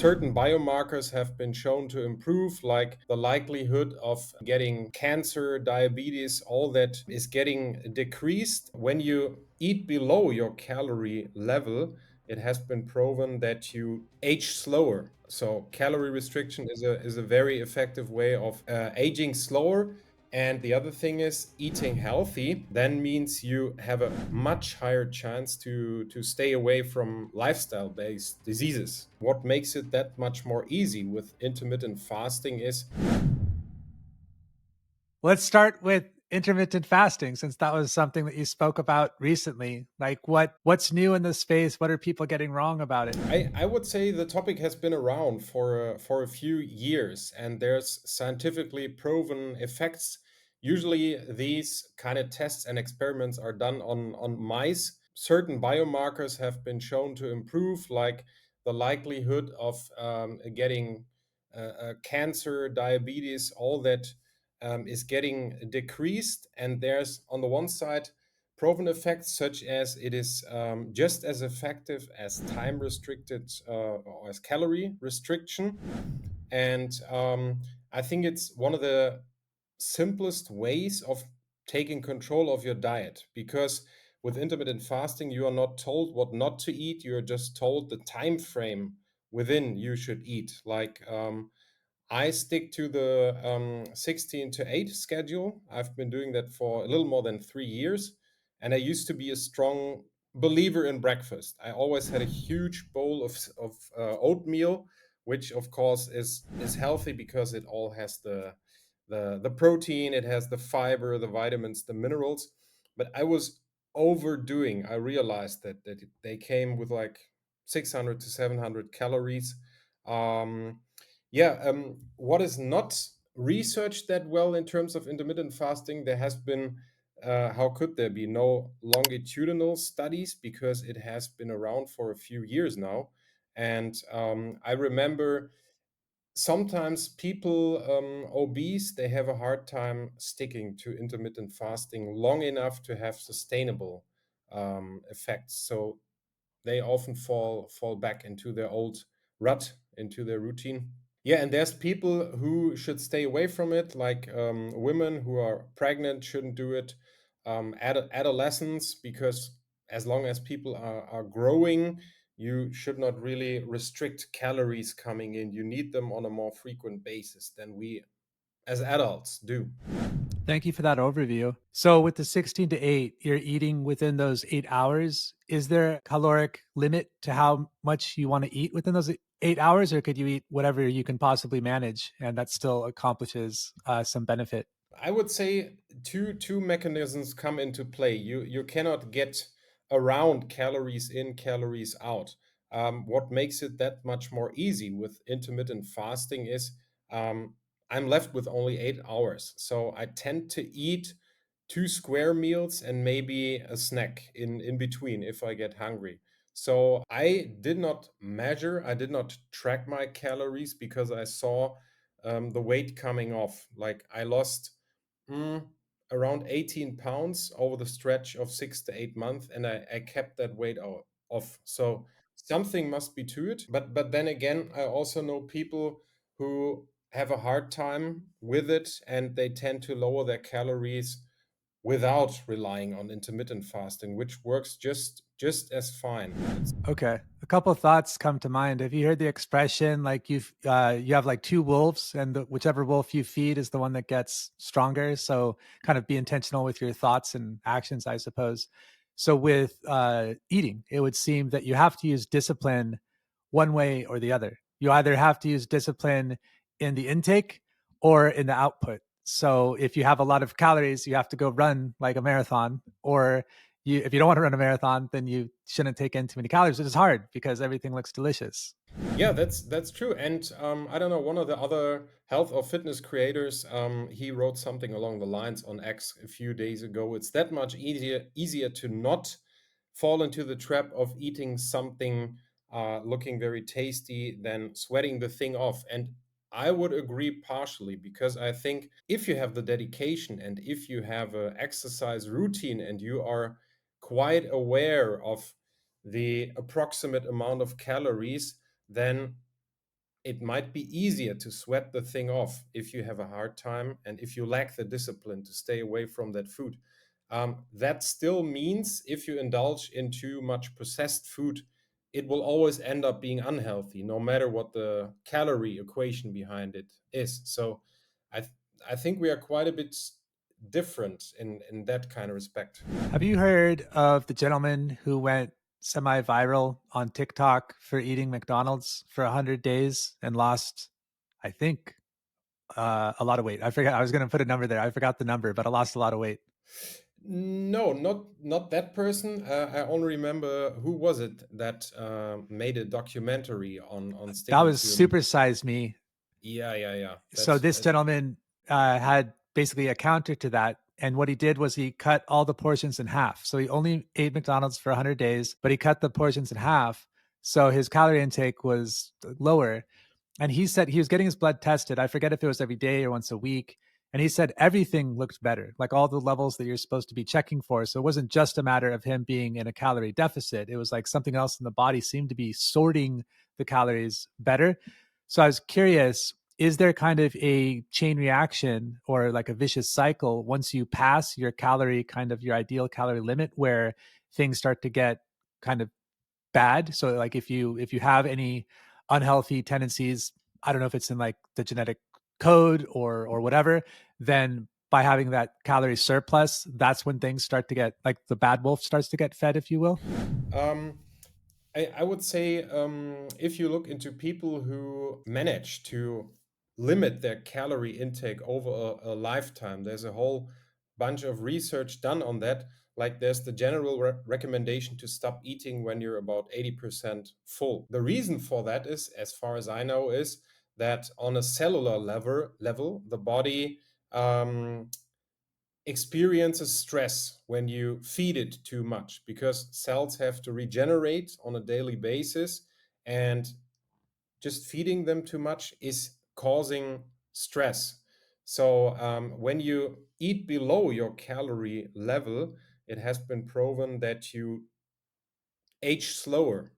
certain biomarkers have been shown to improve, like the likelihood of getting cancer, diabetes, all that is getting decreased. When you eat below your calorie level, it has been proven that you age slower. So calorie restriction is a very effective way of aging slower. And the other thing is eating healthy then means you have a much higher chance to stay away from lifestyle-based diseases. What makes it that much more easy with intermittent fasting is Let's start with intermittent fasting since that was something that you spoke about recently. Like what's new in this space? What are people getting wrong about it? I would say the topic has been around for a few years, and there's scientifically proven effects. Usually, these kind of tests and experiments are done on mice. Certain biomarkers have been shown to improve, like the likelihood of getting cancer, diabetes, all that is getting decreased. And there's on the one side proven effects such as it is just as effective as time restricted or as calorie restriction. And I think it's one of the simplest ways of taking control of your diet, because with intermittent fasting you are not told what not to eat, you're just told the time frame within you should eat. Like I stick to the 16 to 8 schedule. I've been doing that for a little more than 3 years. And I used to be a strong believer in breakfast. I always had a huge bowl of oatmeal, which of course is healthy because it all has the protein, it has the fiber, the vitamins, the minerals. But I was overdoing. I realized that they came with like 600 to 700 calories. Um, what is not researched that well in terms of intermittent fasting, there has been, how could there be no longitudinal studies because it has been around for a few years now. And I remember sometimes people obese, they have a hard time sticking to intermittent fasting long enough to have sustainable effects. So they often fall back into their old rut, into their routine. Yeah, and there's people who should stay away from it, like women who are pregnant shouldn't do it, adolescents, because as long as people are growing, you should not really restrict calories coming in. You need them on a more frequent basis than we as adults do. Thank you for that overview. So with the 16 to 8, you're eating within those 8 hours. Is there a caloric limit to how much you want to eat within those 8 hours, or could you eat whatever you can possibly manage and that still accomplishes some benefit? I would say two mechanisms come into play. You cannot get around calories in, calories out. What makes it that much more easy with intermittent fasting is I'm left with only 8 hours, so I tend to eat two square meals and maybe a snack in between if I get hungry. So I did not measure, I did not track my calories because I saw the weight coming off. Like I lost Mm, around 18 pounds over the stretch of 6 to 8 months, and I kept that weight off. So something must be to it. But then again, I also know people who have a hard time with it, and they tend to lower their calories without relying on intermittent fasting, which works just as fine. Okay. A couple of thoughts come to mind. Have you heard the expression like you have like two wolves and whichever wolf you feed is the one that gets stronger? So kind of be intentional with your thoughts and actions, I suppose. So with eating, it would seem that you have to use discipline one way or the other. You either have to use discipline in the intake or in the output. So if you have a lot of calories, you have to go run like a marathon, or if you don't want to run a marathon, then you shouldn't take in too many calories. It is hard because everything looks delicious. Yeah, that's true. And I don't know, one of the other health or fitness creators, he wrote something along the lines on X a few days ago. It's that much easier to not fall into the trap of eating something looking very tasty than sweating the thing off. And I would agree partially because I think if you have the dedication and if you have an exercise routine and you are quite aware of the approximate amount of calories, then it might be easier to sweat the thing off if you have a hard time and if you lack the discipline to stay away from that food. That still means if you indulge in too much processed food, it will always end up being unhealthy, no matter what the calorie equation behind it is. So I, th- I think we are quite a bit different in that kind of respect. Have you heard of the gentleman who went semi-viral on TikTok for eating McDonald's for 100 days and lost, I think, a lot of weight? I forgot. I was going to put a number there. I forgot the number, but I lost a lot of weight. No, not that person. I only remember who was it that made a documentary on That sticking was to him. Super Size Me. Yeah, yeah, yeah. So this gentleman had basically a counter to that. And what he did was he cut all the portions in half. So he only ate McDonald's for 100 days, but he cut the portions in half. So his calorie intake was lower. And he said he was getting his blood tested. I forget if it was every day or once a week. And he said everything looked better, like all the levels that you're supposed to be checking for. So it wasn't just a matter of him being in a calorie deficit. It was like something else in the body seemed to be sorting the calories better. So I was curious, is there kind of a chain reaction or like a vicious cycle once you pass your calorie, kind of your ideal calorie limit, where things start to get kind of bad? So like if you have any unhealthy tendencies, I don't know if it's in like the genetic code or whatever, then by having that calorie surplus, that's when things start to get like the bad wolf starts to get fed, if you will. Um, I would say if you look into people who manage to limit their calorie intake over a lifetime, there's a whole bunch of research done on that. Like there's the general recommendation to stop eating when you're about 80% full. The reason for that is, as far as I know, is that on a cellular level, the body experiences stress when you feed it too much because cells have to regenerate on a daily basis, and just feeding them too much is causing stress. So when you eat below your calorie level, it has been proven that you age slower.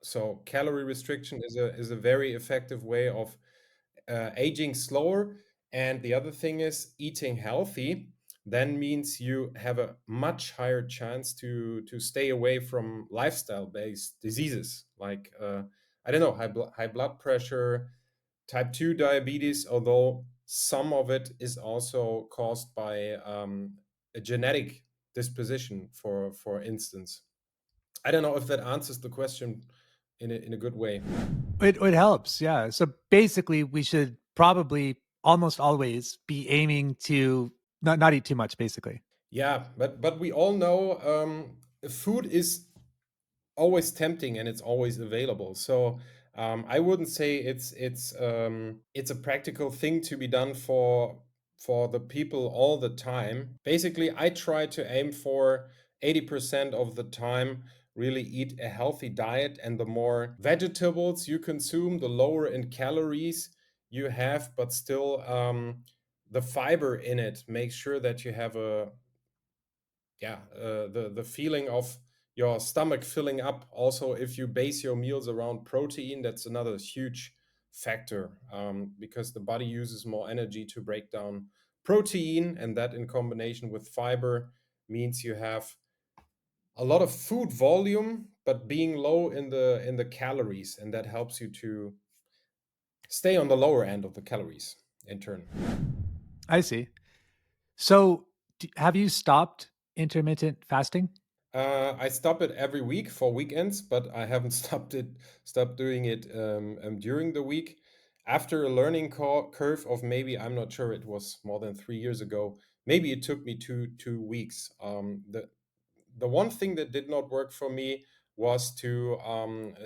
So calorie restriction is a very effective way of aging slower. And the other thing is eating healthy then means you have a much higher chance to stay away from lifestyle based diseases like I don't know, high blood pressure, type 2 diabetes, although some of it is also caused by a genetic disposition, for instance. I don't know if that answers the question in a good way. It helps, yeah. So basically, we should probably almost always be aiming to not eat too much, basically. Yeah, but we all know food is always tempting and it's always available. So I wouldn't say it's a practical thing to be done for the people all the time. Basically, I try to aim for 80% of the time really eat a healthy diet, and the more vegetables you consume, the lower in calories you have, but still the fiber in it makes sure that you have a the feeling of your stomach filling up. Also, if you base your meals around protein, that's another huge factor, because the body uses more energy to break down protein, and that in combination with fiber means you have a lot of food volume but being low in the calories, and that helps you to stay on the lower end of the calories in turn. I see. So, have you stopped intermittent fasting? I stop it every week for weekends, but I haven't stopped doing it during the week. After a learning curve of maybe, I'm not sure, it was more than 3 years ago. Maybe it took me two weeks. The one thing that did not work for me was to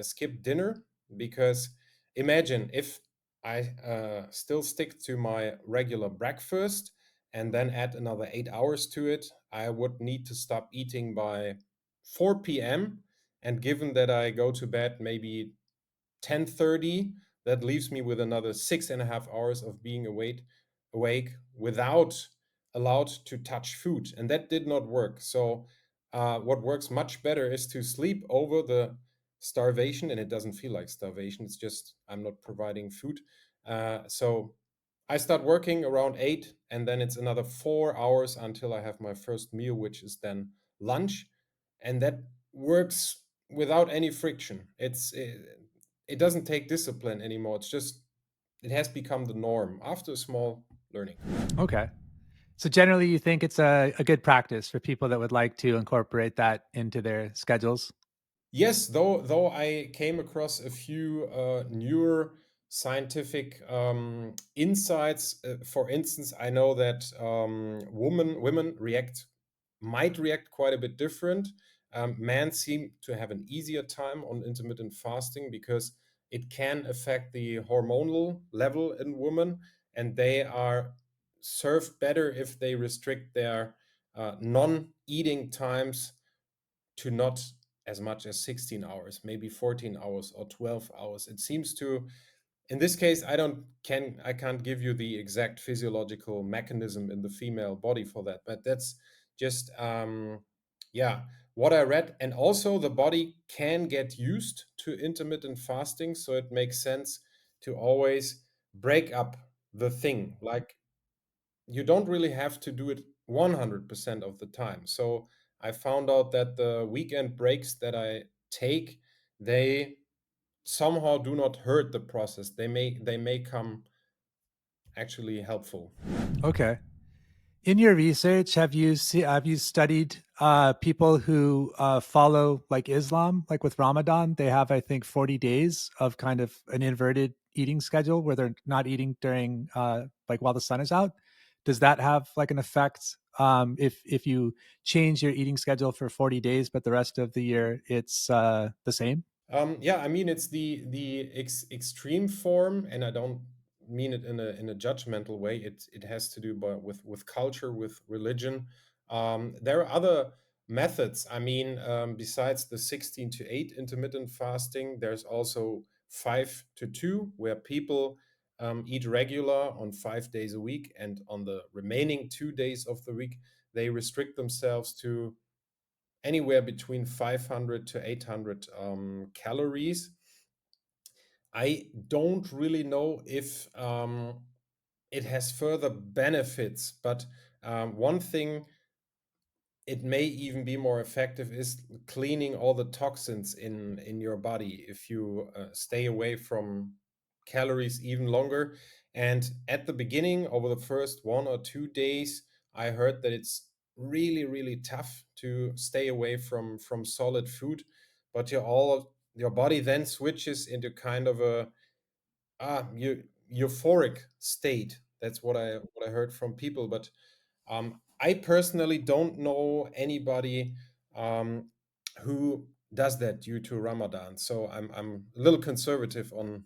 skip dinner, because imagine if I still stick to my regular breakfast and then add another 8 hours to it, I would need to stop eating by 4 p.m. And given that I go to bed maybe 10:30, that leaves me with another 6.5 hours of being awake without allowed to touch food, and that did not work. So what works much better is to sleep over the starvation, and it doesn't feel like starvation. It's just I'm not providing food. So I start working around 8, and then it's another 4 hours until I have my first meal, which is then lunch, and that works without any friction. It doesn't take discipline anymore. It's just it has become the norm after a small learning. Okay. So generally, you think it's a good practice for people that would like to incorporate that into their schedules? Yes, though I came across a few newer scientific insights. For instance, I know that women might react quite a bit different. Men seem to have an easier time on intermittent fasting because it can affect the hormonal level in women, and they are served better if they restrict their non-eating times to not as much as 16 hours, maybe 14 hours or 12 hours. It seems to, in this case, I can't give you the exact physiological mechanism in the female body for that, but that's just yeah, what I read. And also the body can get used to intermittent fasting, so it makes sense to always break up the thing. Like you don't really have to do it 100% of the time. So I found out that the weekend breaks that I take, they somehow do not hurt the process. They may come actually helpful. Okay. In your research, have you studied people who follow like Islam, like with Ramadan? They have, I think, 40 days of kind of an inverted eating schedule where they're not eating during like while the sun is out. Does that have like an effect if you change your eating schedule for 40 days, but the rest of the year it's the same? Yeah, I mean it's the extreme form, and I don't mean it in a judgmental way. It has to do with culture, with religion. There are other methods. I mean, besides the 16 to 8 intermittent fasting, there's also 5 to 2, where people eat regular on 5 days a week, and on the remaining 2 days of the week, they restrict themselves to anywhere between 500 to 800 calories. I don't really know if it has further benefits, but one thing it may even be more effective is cleaning all the toxins in your body if you stay away from calories even longer. And at the beginning, over the first 1 or 2 days, I heard that it's really tough to stay away from solid food, but your body then switches into kind of a euphoric state. That's what I heard from people. But I personally don't know anybody who does that due to Ramadan. So I'm a little conservative on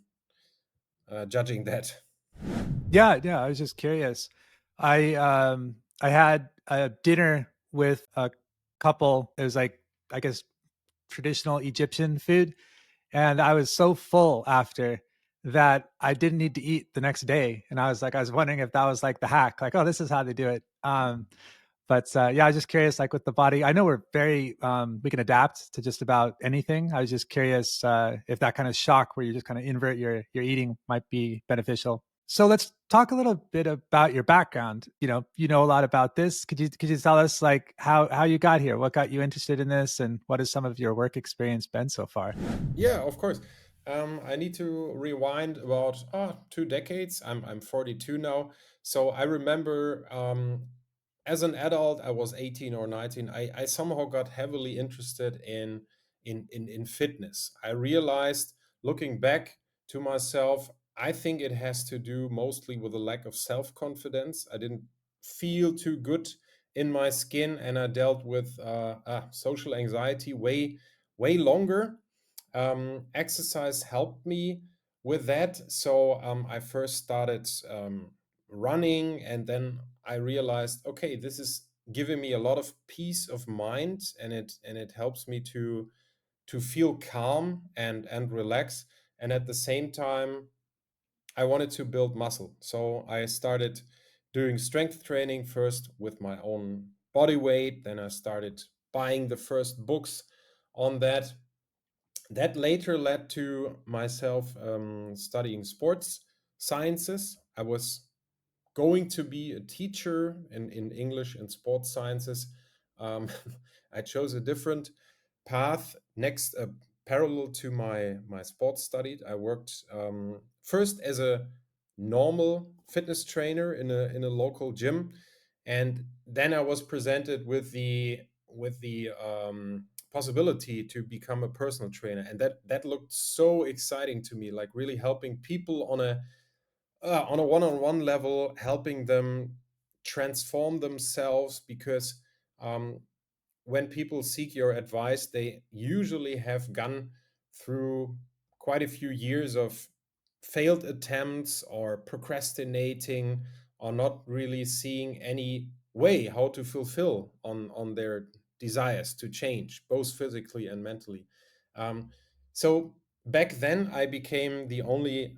judging that. Yeah, yeah. I was just curious. I had a dinner with a couple. It was like I guess traditional Egyptian food, and I was so full after that I didn't need to eat the next day. And I was wondering if that was like the hack, like, oh, this is how they do it. But yeah, I was just curious, like with the body. I know we're very we can adapt to just about anything. I was just curious if that kind of shock where you just kind of invert your eating might be beneficial. So let's talk a little bit about your background. You know a lot about this. Could you tell us like how you got here? What got you interested in this, and what has some of your work experience been so far? Yeah, of course. I need to rewind about 2 decades. I'm 42 now, so I remember as an adult, I was 18 or 19. I somehow got heavily interested in fitness. I realized, looking back to myself, I think it has to do mostly with a lack of self confidence. I didn't feel too good in my skin, and I dealt with social anxiety way longer. Exercise helped me with that. So I first started running, and then I realized, okay, this is giving me a lot of peace of mind, and it helps me to feel calm and relax. And at the same time, I wanted to build muscle. So I started doing strength training first with my own body weight. Then I started buying the first books on that, That later led to myself studying sports sciences. I was going to be a teacher in English and sports sciences. Um, I chose a different path next, parallel to my sports study. I worked first as a normal fitness trainer in a local gym, and then I was presented with the possibility to become a personal trainer, and that looked so exciting to me, like really helping people on a one-on-one level, helping them transform themselves, because um, when people seek your advice, they usually have gone through quite a few years of failed attempts or procrastinating, or not really seeing any way how to fulfill on their desires to change, both physically and mentally. Um, so back then I became the only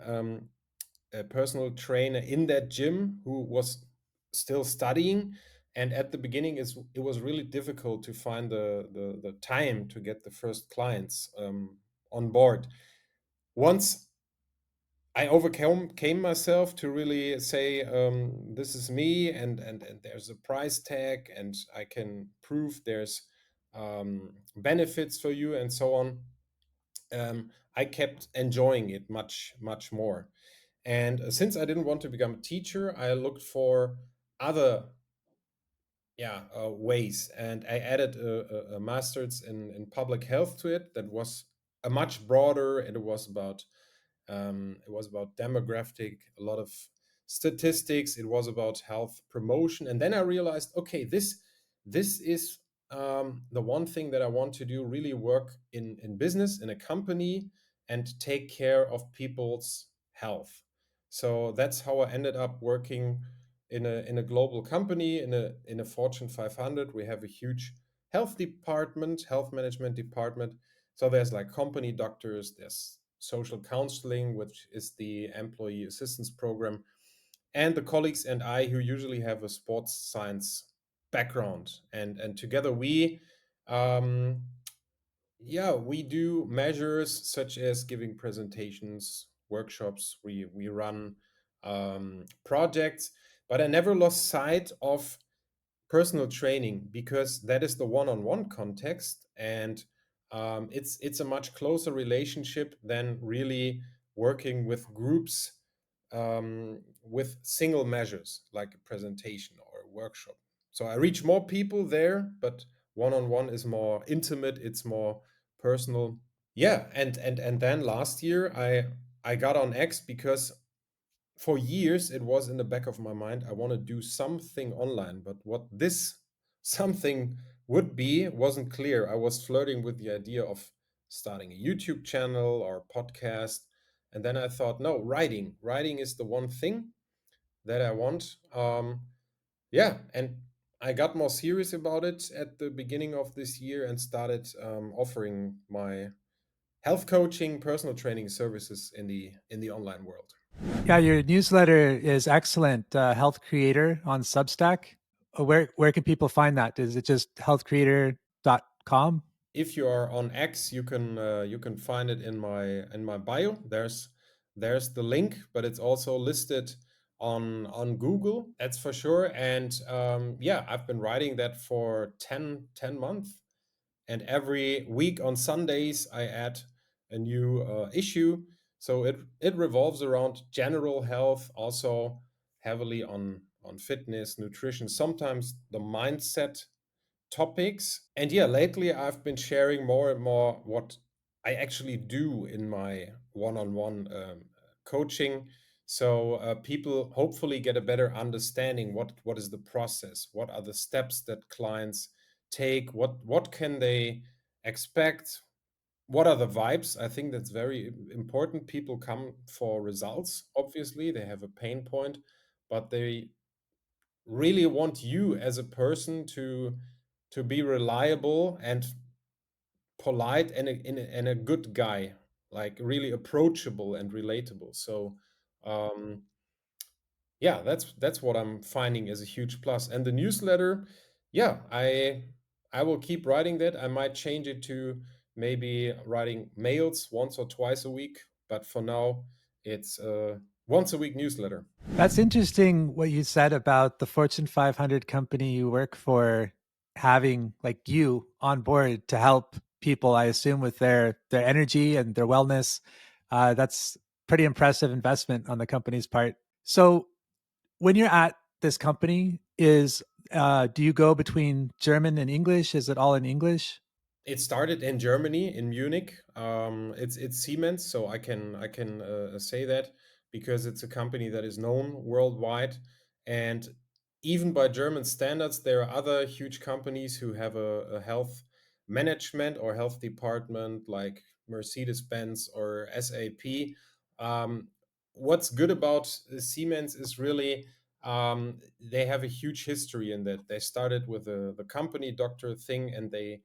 a personal trainer in that gym who was still studying. And at the beginning, it was really difficult to find the time to get the first clients on board. Once I overcame came myself to really say, this is me, and there's a price tag, and I can prove there's benefits for you, and so on. I kept enjoying it much, much more. And since I didn't want to become a teacher, I looked for other, ways, and I added a master's in public health to it. That was a much broader, and it was about demographic, a lot of statistics. It was about health promotion, and then I realized, okay, this is the one thing that I want to do: really work in business, in a company, and take care of people's health. So that's how I ended up working in a global company, in a Fortune 500. We have a huge health department, health management department. So there's like company doctors, there's social counseling, which is the employee assistance program, and the colleagues and I who usually have a sports science background. And together um, we do measures such as giving presentations, workshops. We run projects, but I never lost sight of personal training, because that is the one-on-one context, and it's a much closer relationship than really working with groups, with single measures like a presentation or a workshop. So I reach more people there, but one-on-one is more intimate, it's more personal. Yeah, and then last year I got on X, because for years it was in the back of my mind, I want to do something online, but what this something would be wasn't clear. I was flirting with the idea of starting a YouTube channel or podcast, and then I thought, no, writing is the one thing that I want. And I got more serious about it at the beginning of this year, and started offering my health coaching, personal training services in the online world. Yeah, your newsletter is excellent. Health Creator on Substack. Where can people find that? Is it just healthcreator.com? If you are on X, you can find it in my bio. There's the link, but it's also listed on Google. That's for sure. And I've been writing that for ten months, and every week on Sundays I add a new issue. So it revolves around general health, also heavily on fitness, nutrition, sometimes the mindset topics. And yeah, lately I've been sharing more and more what I actually do in my one-on-one coaching. So people hopefully get a better understanding what is the process, what are the steps that clients take, what can they expect, what are the vibes. I think that's very important. People come for results, obviously they have a pain point, but they really want you as a person to be reliable and polite, and a good guy, like really approachable and relatable. So um that's what I'm finding as a huge plus. And the newsletter, yeah, I will keep writing that. I might change it maybe writing mails once or twice a week. But for now, it's a once a week newsletter. That's interesting what you said about the Fortune 500 company you work for having like you on board to help people, I assume, with their energy and their wellness. That's pretty impressive investment on the company's part. So when you're at this company, is do you go between German and English? Is it all in English? It started in Germany, in Munich. It's Siemens, so I can say that because it's a company that is known worldwide, and even by German standards, there are other huge companies who have a health management or health department like Mercedes-Benz or SAP. Um, what's good about Siemens is really they have a huge history in that. They started with the company doctor thing, and they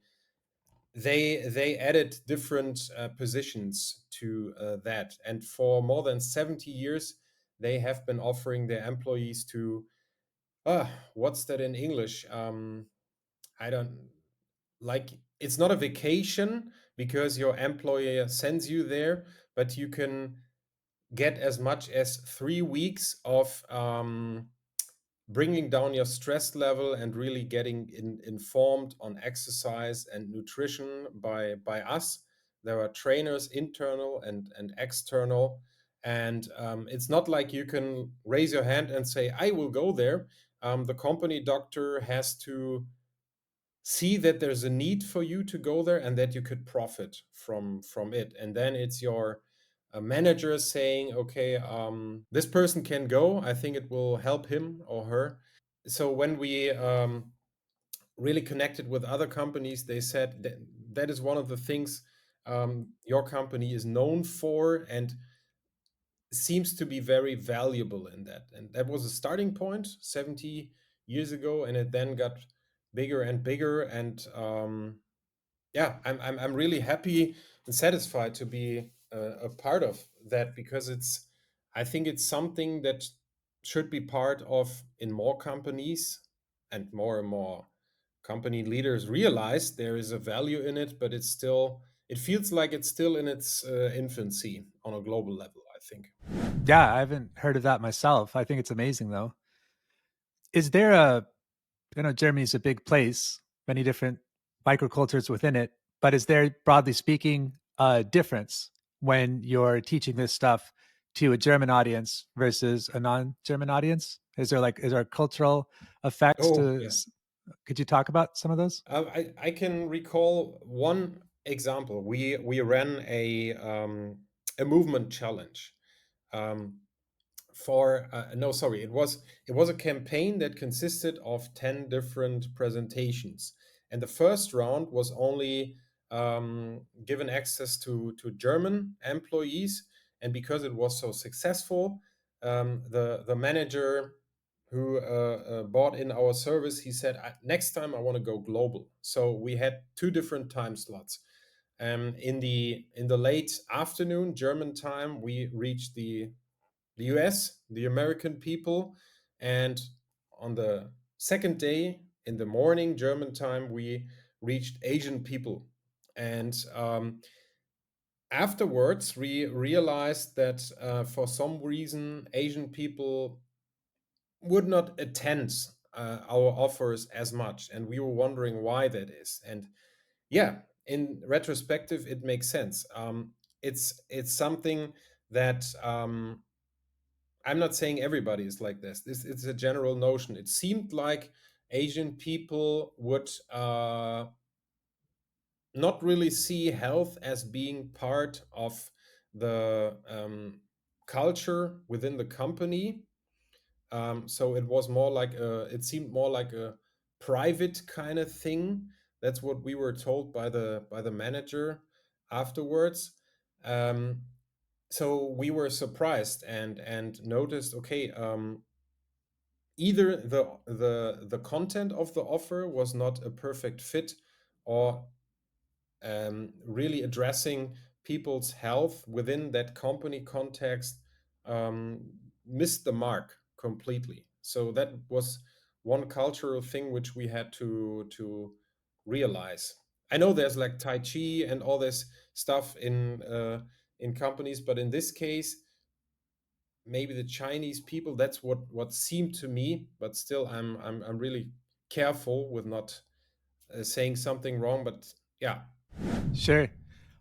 added different positions to that, and for more than 70 years they have been offering their employees to what's that in English, I don't like, it's not a vacation because your employer sends you there, but you can get as much as 3 weeks of bringing down your stress level and really getting informed on exercise and nutrition by us. There are trainers, internal and external, and it's not like you can raise your hand and say, "I will go there." The company doctor has to see that there's a need for you to go there and that you could profit from it, and then it's your manager saying, okay, this person can go, I think it will help him or her. So when we really connected with other companies, they said that that is one of the things your company is known for and seems to be very valuable in that. And that was a starting point 70 years ago, and it then got bigger and bigger. And yeah, I'm really happy and satisfied to be a part of that, because I think it's something that should be part of in more companies, and more company leaders realize there is a value in it, but it feels like it's still in its infancy on a global level, I think. Yeah, I haven't heard of that myself. I think it's amazing though. Is there a I know Germany's a big place, many different microcultures within it, but is there, broadly speaking, a difference when you're teaching this stuff to a German audience versus a non-German audience? Is there cultural effects Oh to? yeah. Could you talk about some of those? I can recall one example. We ran a movement challenge. Um, for no, sorry, it was a campaign that consisted of 10 different presentations, and the first round was only given access to German employees. And because it was so successful, the manager who bought in our service, he said, next time I want to go global." So we had two different time slots. In the late afternoon German time, we reached the US, the American people. And on the second day in the morning, German time, we reached Asian people. And afterwards, we realized that for some reason, Asian people would not attend our offers as much. And we were wondering why that is. And yeah, in retrospective, it makes sense. It's something that I'm not saying everybody is like this. This it's a general notion. It seemed like Asian people would not really see health as being part of the culture within the company. So it was more like it seemed more like a private kind of thing. That's what we were told by the manager afterwards. Um, so we were surprised and noticed, okay, either the content of the offer was not a perfect fit, or really addressing people's health within that company context um, missed the mark completely. So that was one cultural thing which we had to realize. I know there's like Tai Chi and all this stuff in companies, but in this case, maybe the Chinese people, that's what seemed to me, but still I'm really careful with not saying something wrong, but yeah. Sure.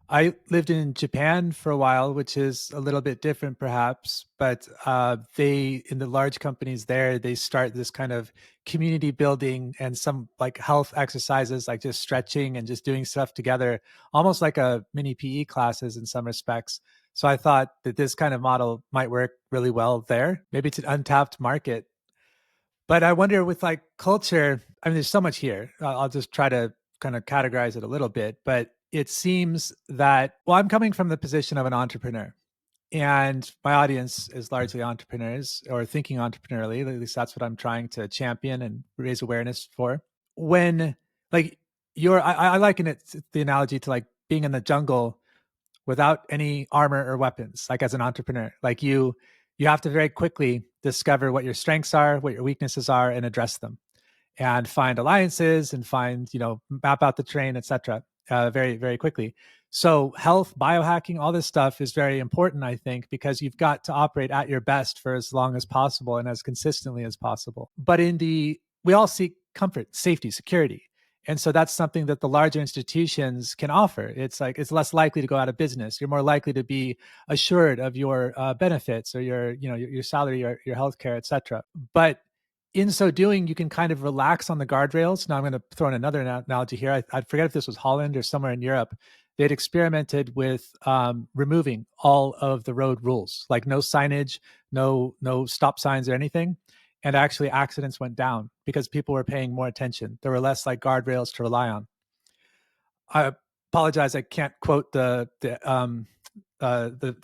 I lived in Japan for a while, which is a little bit different perhaps, but they, in the large companies there, they start this kind of community building and some like health exercises, like just stretching and just doing stuff together, almost like a mini PE classes in some respects. So I thought that this kind of model might work really well there. Maybe it's an untapped market. But I wonder with like culture, I mean, there's so much here. I'll just try to kind of categorize it a little bit. But it seems that, well, I'm coming from the position of an entrepreneur, and my audience is largely entrepreneurs or thinking entrepreneurially. At least that's what I'm trying to champion and raise awareness for. When, like, I liken it, the analogy to like being in the jungle without any armor or weapons, like as an entrepreneur. Like you have to very quickly discover what your strengths are, what your weaknesses are, and address them, and find alliances and find, map out the terrain, etc. Very, very quickly. So health, biohacking, all this stuff is very important, I think, because you've got to operate at your best for as long as possible and as consistently as possible. But we all seek comfort, safety, security. And so that's something that the larger institutions can offer. It's like it's less likely to go out of business. You're more likely to be assured of your benefits or your salary, your health care, et cetera. But in so doing, you can kind of relax on the guardrails. Now, I'm going to throw in another analogy here. I forget if this was Holland or somewhere in Europe. They'd experimented with removing all of the road rules, like no signage, no stop signs or anything. And actually, accidents went down because people were paying more attention. There were less like guardrails to rely on. I apologize, I can't quote the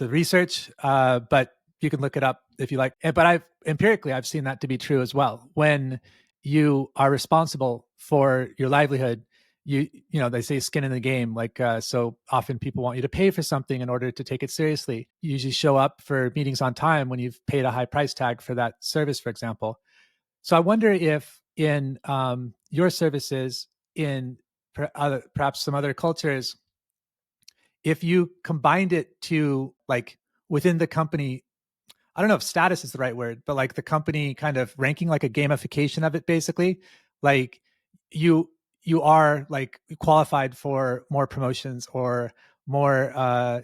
research, but you can look it up if you like. But I've seen that to be true as well. When you are responsible for your livelihood, they say skin in the game. Like so often people want you to pay for something in order to take it seriously. You usually show up for meetings on time when you've paid a high price tag for that service, for example. So I wonder if in your services, in perhaps some other cultures, if you combined it to like within the company, I don't know if status is the right word, but like the company kind of ranking, like a gamification of it, basically, like you you are like qualified for more promotions or more a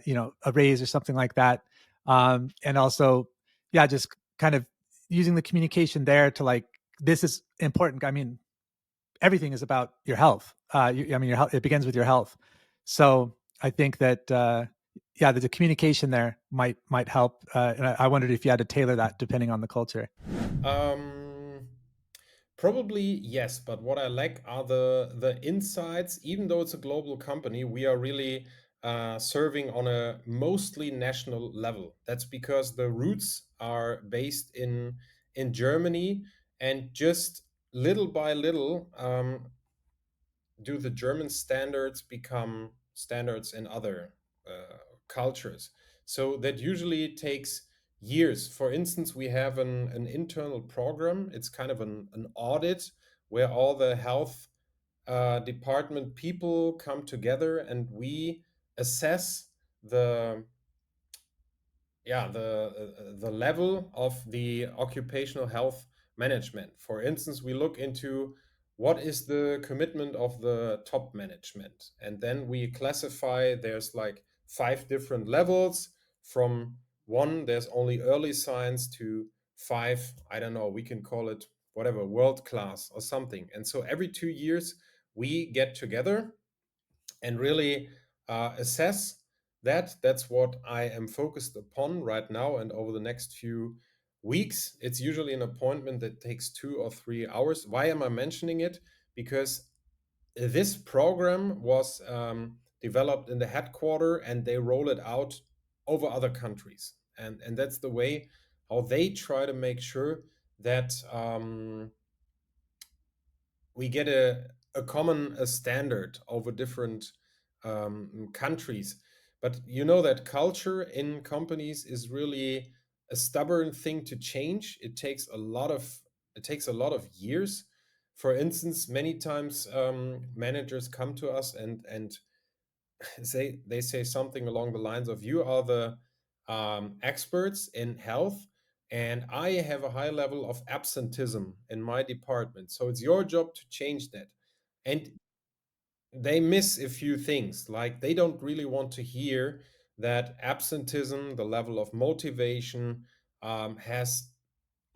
raise or something like that. And also, yeah, just kind of using the communication there to like, this is important. I mean, everything is about your health. I mean, your health, it begins with your health. So I think that yeah, the communication there might help. And I wondered if you had to tailor that depending on the culture. Um, Probably yes, but what I lack are the insights. Even though it's a global company, we are really serving on a mostly national level. That's because the roots are based in Germany, and just little by little, do the German standards become standards in other cultures. So that usually takes years. For instance, we have an internal program. It's kind of an audit where all the health department people come together and we assess the the level of the occupational health management. For instance, we look into what is the commitment of the top management, and then we classify. There's like five different levels. From one, there's only early signs, to five, I don't know, we can call it whatever, world class or something. And so every 2 years we get together and really assess that. That's what I am focused upon right now and over the next few weeks. It's usually an appointment that takes 2 or 3 hours. Why am I mentioning it? Because this program was developed in the headquarter and they roll it out over other countries. And that's the way how they try to make sure that we get a common a standard over different countries. But you know that culture in companies is really a stubborn thing to change. It takes a lot of years. For instance, many times managers come to us and they say something along the lines of, "You are the experts in health, and I have a high level of absenteeism in my department, so it's your job to change that." And they miss a few things, like they don't really want to hear that absenteeism, the level of motivation, has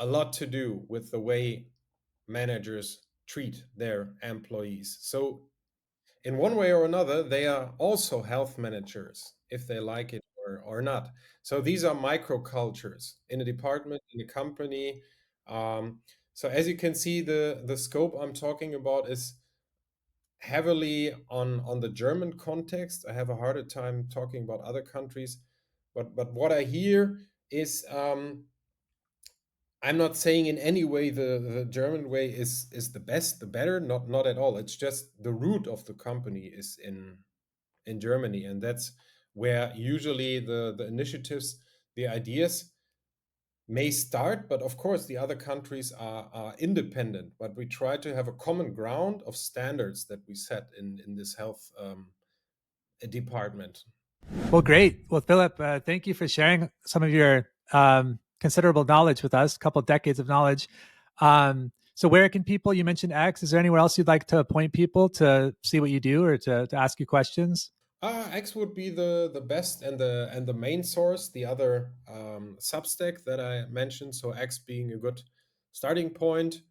a lot to do with the way managers treat their employees. So in one way or another, they are also health managers, if they like it or not. So these are microcultures in a department, in a company. Um, so as you can see, the scope I'm talking about is heavily on the German context. I have a harder time talking about other countries, but what I hear is, I'm not saying in any way the German way is the best, the better, not at all. It's just the root of the company is in Germany, and that's where usually the initiatives, the ideas may start. But of course, the other countries are independent. But we try to have a common ground of standards that we set in this health department. Well, great. Well, Philip, thank you for sharing some of your considerable knowledge with us, a couple of decades of knowledge. So, where can people, you mentioned X, is there anywhere else you'd like to point people to see what you do or to ask you questions? X would be the best and the main source. The other Substack that I mentioned, so X being a good starting point.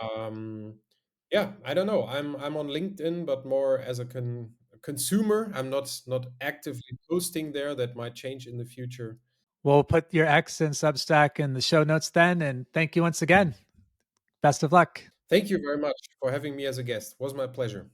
Um, yeah, I don't know. I'm on LinkedIn, but more as a consumer. I'm not actively posting there. That might change in the future. We'll put your X and Substack in the show notes then. And thank you once again. Best of luck. Thank you very much for having me as a guest. It was my pleasure.